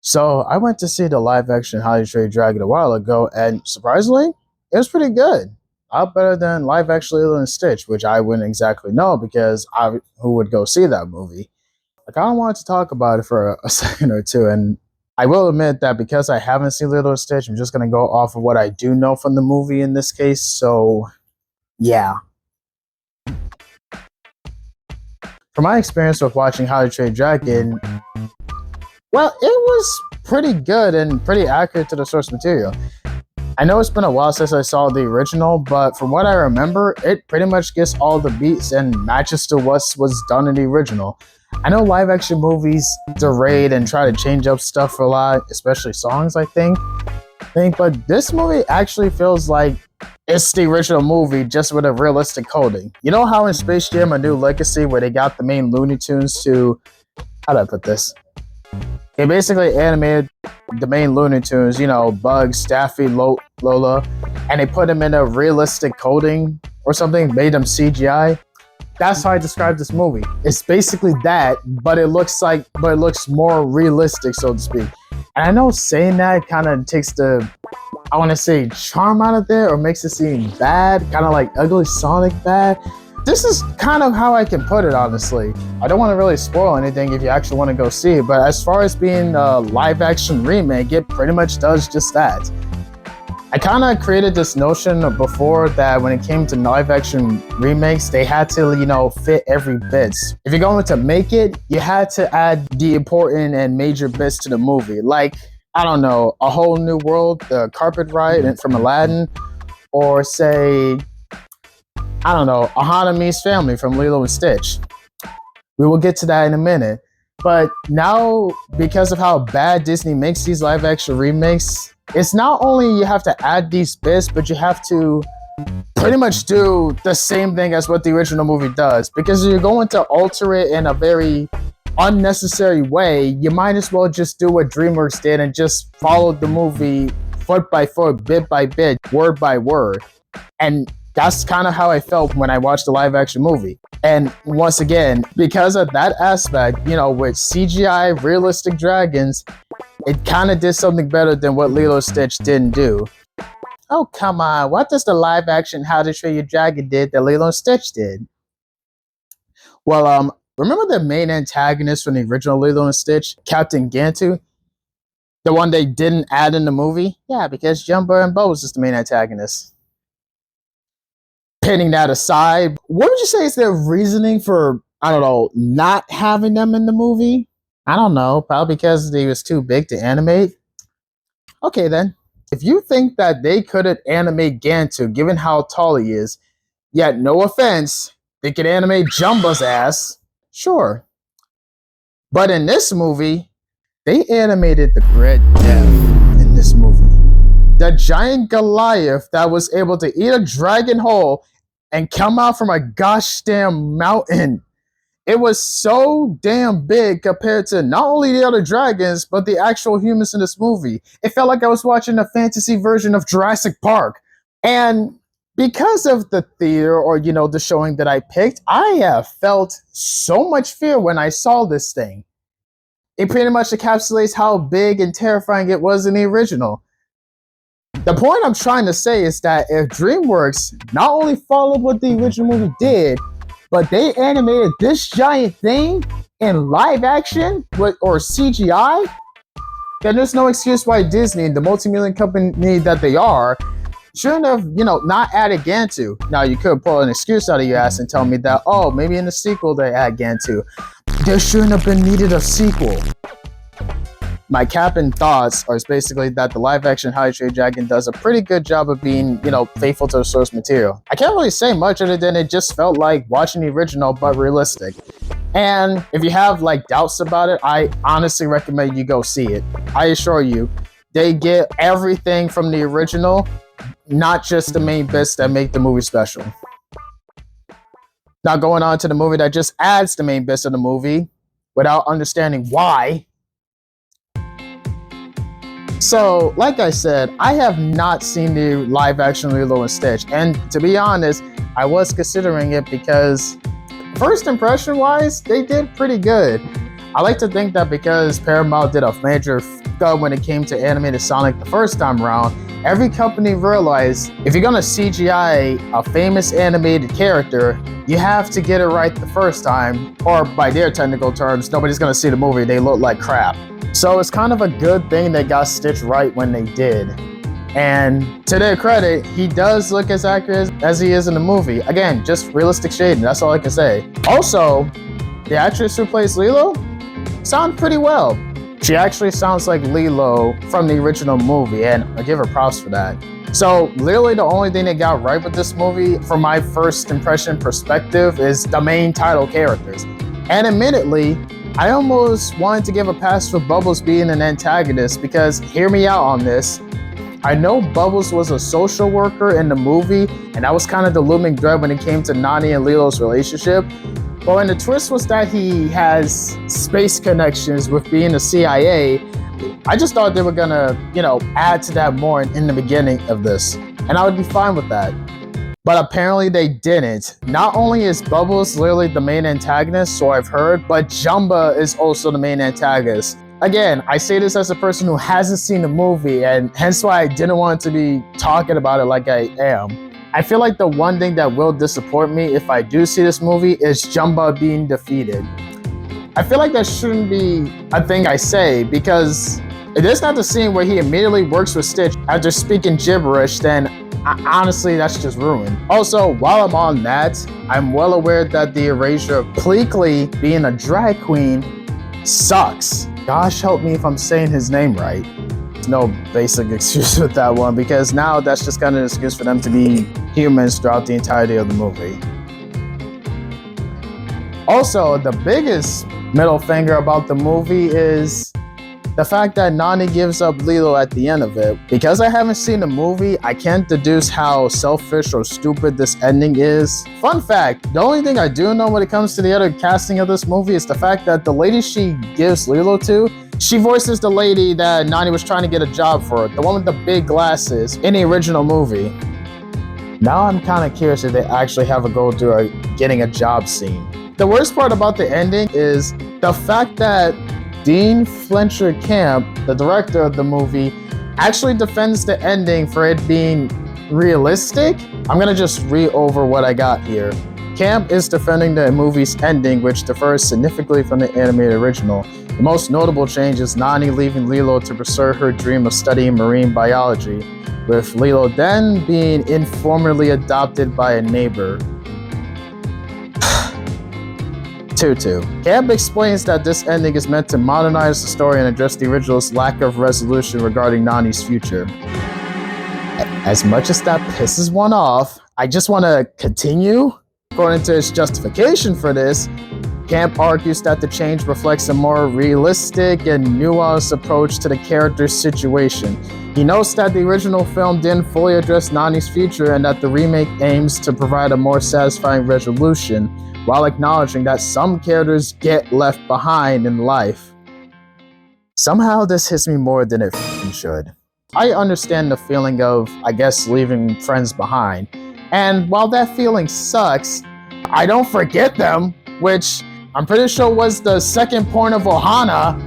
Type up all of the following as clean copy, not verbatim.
So I went to see the live action How to Train Your Dragon a while ago, and surprisingly, it was pretty good. A lot better than live action Lilo and Stitch, which I wouldn't exactly know because who would go see that movie? I kind of wanted to talk about it for a second or two, and I will admit that because I haven't seen Lilo and Stitch, I'm just going to go off of what I do know from the movie in this case. So, yeah. From my experience with watching How to Train Your Dragon, well, it was pretty good and pretty accurate to the source material. I know it's been a while since I saw the original, but from what I remember, it pretty much gets all the beats and matches to what was done in the original. I know live action movies degrade and try to change up stuff a lot, especially songs, I think. But this movie actually feels like it's the original movie just with a realistic coding. You know how in Space Jam: A New Legacy, where they got the main Looney Tunes to, how do I put this? They basically animated the main Looney Tunes, Bugs, Daffy, Lola, and they put them in a realistic coding or something, made them CGI. That's how I describe this movie. It's basically that, but it looks more realistic, so to speak. And I know saying that kind of takes the, I want to say, charm out of there, or makes it seem bad, kind of like Ugly Sonic bad. This is kind of how I can put it, honestly. I don't want to really spoil anything if you actually want to go see it, but as far as being a live action remake, it pretty much does just that. I kind of created this notion before that when it came to live action remakes, they had to, fit every bit. If you're going to make it, you had to add the important and major bits to the movie. Like, I don't know, A Whole New World, the carpet ride from Aladdin, or say, I don't know, Ohana Me's Family from Lilo and Stitch. We will get to that in a minute. But now, because of how bad Disney makes these live action remakes, it's not only you have to add these bits, but you have to pretty much do the same thing as what the original movie does. Because if you're going to alter it in a very unnecessary way, you might as well just do what Dreamworks did and just follow the movie foot by foot, bit by bit, word by word. And that's kind of how I felt when I watched the live action movie. And once again, because of that aspect, with CGI realistic dragons, it kind of did something better than what Lilo and Stitch didn't do. Oh, come on. What does the live action How to Train Your Dragon did that Lilo and Stitch did? Well, remember the main antagonist from the original Lilo and Stitch, Captain Gantu? The one they didn't add in the movie? Yeah, because Jumbo and Bo was just the main antagonist. Pinning that aside, what would you say is their reasoning for, I don't know, not having them in the movie? I don't know, probably because they was too big to animate. Okay then, if you think that they couldn't animate Gantu given how tall he is, yet no offense, they could animate Jumbo's ass, sure. But in this movie, they animated the Red Death in this movie. The giant Goliath that was able to eat a dragon whole and come out from a gosh damn mountain. It was so damn big compared to not only the other dragons, but the actual humans in this movie. It felt like I was watching a fantasy version of Jurassic Park. And because of the theater or, the showing that I picked, I have felt so much fear when I saw this thing. It pretty much encapsulates how big and terrifying it was in the original. The point I'm trying to say is that if Dreamworks not only followed what the original movie did, but they animated this giant thing in live action or CGI, then there's no excuse why Disney, the multi-million company that they are, shouldn't have, not added Gantu. Now, you could pull an excuse out of your ass and tell me that, oh, maybe in the sequel they add Gantu. There shouldn't have been needed a sequel. My cap and thoughts are basically that the live action How to Train Your Dragon does a pretty good job of being, faithful to the source material. I can't really say much other than it just felt like watching the original, but realistic. And if you have doubts about it, I honestly recommend you go see it. I assure you, they get everything from the original, not just the main bits that make the movie special. Now going on to the movie that just adds the main bits of the movie without understanding why. So, like I said, I have not seen the live action Lilo and Stitch, and to be honest, I was considering it because first impression wise, they did pretty good. I like to think that because Paramount did a major f*** when it came to animated Sonic the first time around, every company realized if you're gonna CGI a famous animated character, you have to get it right the first time, or by their technical terms, nobody's gonna see the movie, they look like crap. So it's kind of a good thing they got Stitch right when they did. And to their credit, he does look as accurate as he is in the movie. Again, just realistic shading, that's all I can say. Also, the actress who plays Lilo sounds pretty well. She actually sounds like Lilo from the original movie, and I give her props for that. So literally the only thing they got right with this movie, from my first impression perspective, is the main title characters. And admittedly, I almost wanted to give a pass for Bubbles being an antagonist, because hear me out on this. I know Bubbles was a social worker in the movie, and that was kind of the looming dread when it came to Nani and Lilo's relationship. But when the twist was that he has space connections with being the CIA, I just thought they were gonna, add to that more in the beginning of this, and I would be fine with that. But apparently they didn't. Not only is Bubbles literally the main antagonist, so I've heard, but Jumba is also the main antagonist. Again, I say this as a person who hasn't seen the movie, and hence why I didn't want to be talking about it like I am. I feel like the one thing that will disappoint me if I do see this movie is Jumba being defeated. I feel like that shouldn't be a thing I say, because if there's not the scene where he immediately works with Stitch after speaking gibberish, then honestly, that's just ruined. Also, while I'm on that, I'm well aware that the erasure of Pleakley being a drag queen sucks. Gosh help me if I'm saying his name right. There's no basic excuse with that one, because now that's just kind of an excuse for them to be humans throughout the entirety of the movie. Also, the biggest middle finger about the movie is the fact that Nani gives up Lilo at the end of it. Because I haven't seen the movie, I can't deduce how selfish or stupid this ending is. Fun fact, the only thing I do know when it comes to the other casting of this movie is the fact that the lady she gives Lilo to, she voices the lady that Nani was trying to get a job for, the one with the big glasses in the original movie. Now I'm kind of curious if they actually have a go through a getting a job scene. The worst part about the ending is the fact that Dean Fletcher Camp, the director of the movie, actually defends the ending for it being realistic. I'm gonna just read over what I got here. Camp is defending the movie's ending, which differs significantly from the animated original. The most notable change is Nani leaving Lilo to pursue her dream of studying marine biology, with Lilo then being informally adopted by a neighbor. Tutu. Camp explains that this ending is meant to modernize the story and address the original's lack of resolution regarding Nani's future. As much as that pisses one off, I just want to continue. According to his justification for this, Camp argues that the change reflects a more realistic and nuanced approach to the character's situation. He notes that the original film didn't fully address Nani's future and that the remake aims to provide a more satisfying resolution, while acknowledging that some characters get left behind in life. Somehow this hits me more than it should. I understand the feeling of, I guess, leaving friends behind. And while that feeling sucks, I don't forget them, which I'm pretty sure was the second point of Ohana.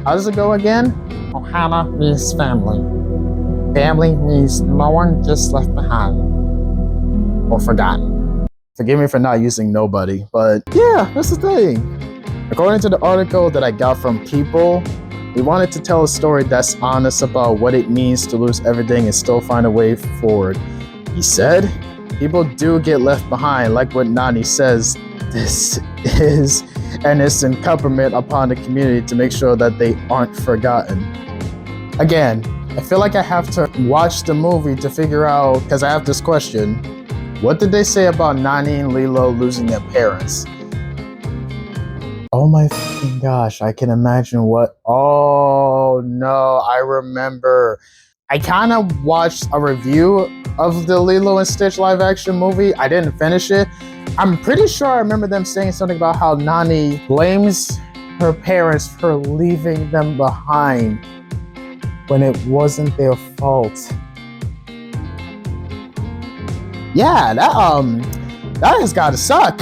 How does it go again? Ohana means family. Family means no one gets left behind or forgotten. Forgive me for not using nobody, but yeah, that's the thing. According to the article that I got from People, we wanted to tell a story that's honest about what it means to lose everything and still find a way forward. He said, people do get left behind, like what Nani says. This is an incumbent upon the community to make sure that they aren't forgotten. Again, I feel like I have to watch the movie to figure out, because I have this question. What did they say about Nani and Lilo losing their parents? Oh my fucking gosh, I can imagine what... Oh no, I remember. I kind of watched a review of the Lilo and Stitch live action movie. I didn't finish it. I'm pretty sure I remember them saying something about how Nani blames her parents for leaving them behind when it wasn't their fault. Yeah, that has gotta suck.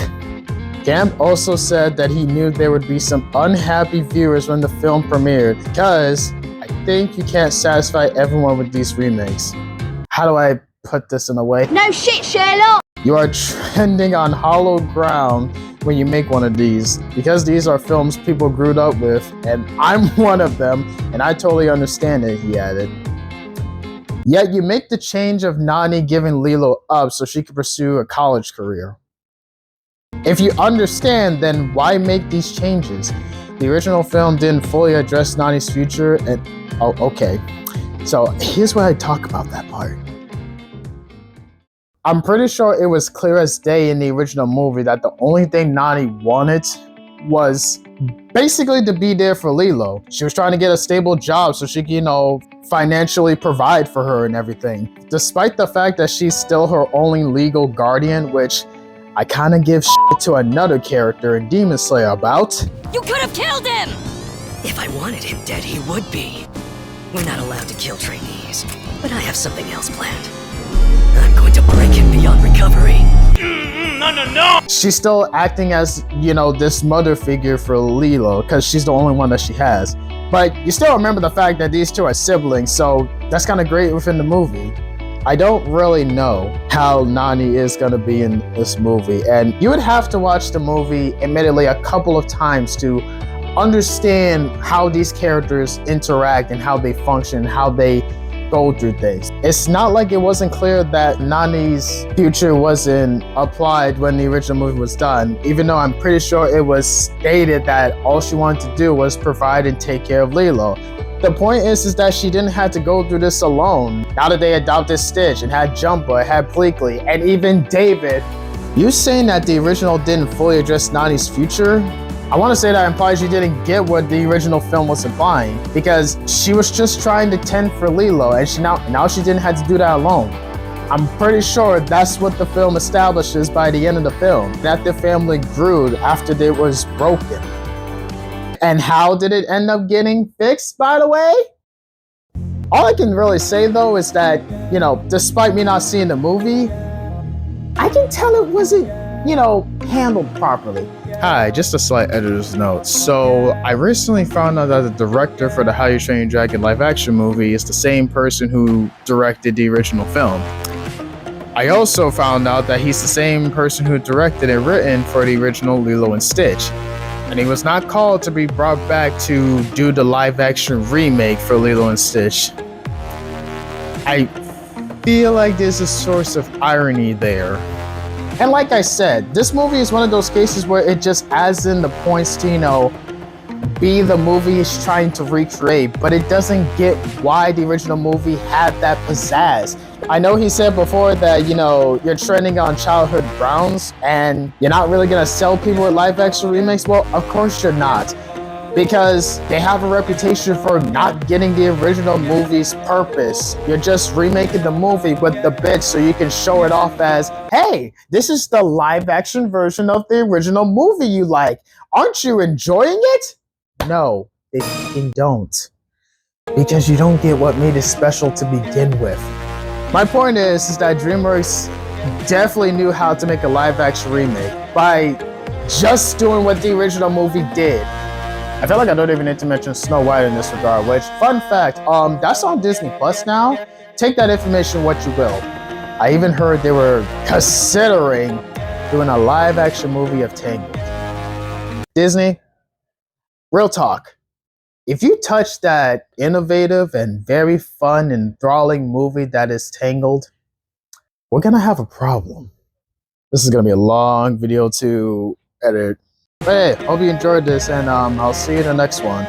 Camp also said that he knew there would be some unhappy viewers when the film premiered because I think you can't satisfy everyone with these remakes. How do I put this in a way? No shit, Sherlock! You are trending on hollow ground when you make one of these because these are films people grew up with and I'm one of them and I totally understand it, he added. Yet you make the change of Nani giving Lilo up so she could pursue a college career. If you understand, then why make these changes? The original film didn't fully address Nani's future and... Oh, okay. So here's where I talk about that part. I'm pretty sure it was clear as day in the original movie that the only thing Nani wanted was basically to be there for Lilo. She was trying to get a stable job so she could, financially provide for her and everything. Despite the fact that she's still her only legal guardian, which I kind of give shit to another character in Demon Slayer about. You could have killed him! If I wanted him dead, he would be. We're not allowed to kill trainees, but I have something else planned. I'm going to break him beyond recovery. No! She's still acting as, this mother figure for Lilo, because she's the only one that she has. But you still remember the fact that these two are siblings, so that's kind of great within the movie. I don't really know how Nani is going to be in this movie, and you would have to watch the movie, admittedly, a couple of times to understand how these characters interact and how they function, how they go through things. It's not like it wasn't clear that Nani's future wasn't applied when the original movie was done, even though I'm pretty sure it was stated that all she wanted to do was provide and take care of Lilo. The point is that she didn't have to go through this alone. Now that they adopted Stitch and had Jumper, had Pleakley, and even David. You saying that the original didn't fully address Nani's future? I want to say that implies you didn't get what the original film was implying, because she was just trying to tend for Lilo, and now she didn't have to do that alone. I'm pretty sure that's what the film establishes by the end of the film, that the family grew after it was broken. And how did it end up getting fixed, by the way? All I can really say, though, is that, despite me not seeing the movie, I can tell it wasn't, handled properly. Hi, just a slight editor's note. So, I recently found out that the director for the How You Train Your Dragon live-action movie is the same person who directed the original film. I also found out that he's the same person who directed and written for the original Lilo and Stitch. And he was not called to be brought back to do the live-action remake for Lilo and Stitch. I feel like there's a source of irony there. And like I said, this movie is one of those cases where it just adds in the points to, be the movie it's trying to recreate, but it doesn't get why the original movie had that pizzazz. I know he said before that, you're trending on childhood grounds and you're not really gonna sell people with live action remakes. Well, of course you're not, because they have a reputation for not getting the original movie's purpose. You're just remaking the movie with the bits so you can show it off as, hey, this is the live action version of the original movie you like. Aren't you enjoying it? No, they fucking don't. Because you don't get what made it special to begin with. My point is that Dreamworks definitely knew how to make a live-action remake by just doing what the original movie did. I feel like I don't even need to mention Snow White in this regard, which, fun fact, that's on Disney Plus now. Take that information what you will. I even heard they were considering doing a live-action movie of Tangled. Disney, real talk. If you touch that innovative and very fun and enthralling movie that is Tangled, we're gonna have a problem. This is gonna be a long video to edit. But hey, hope you enjoyed this, and I'll see you in the next one.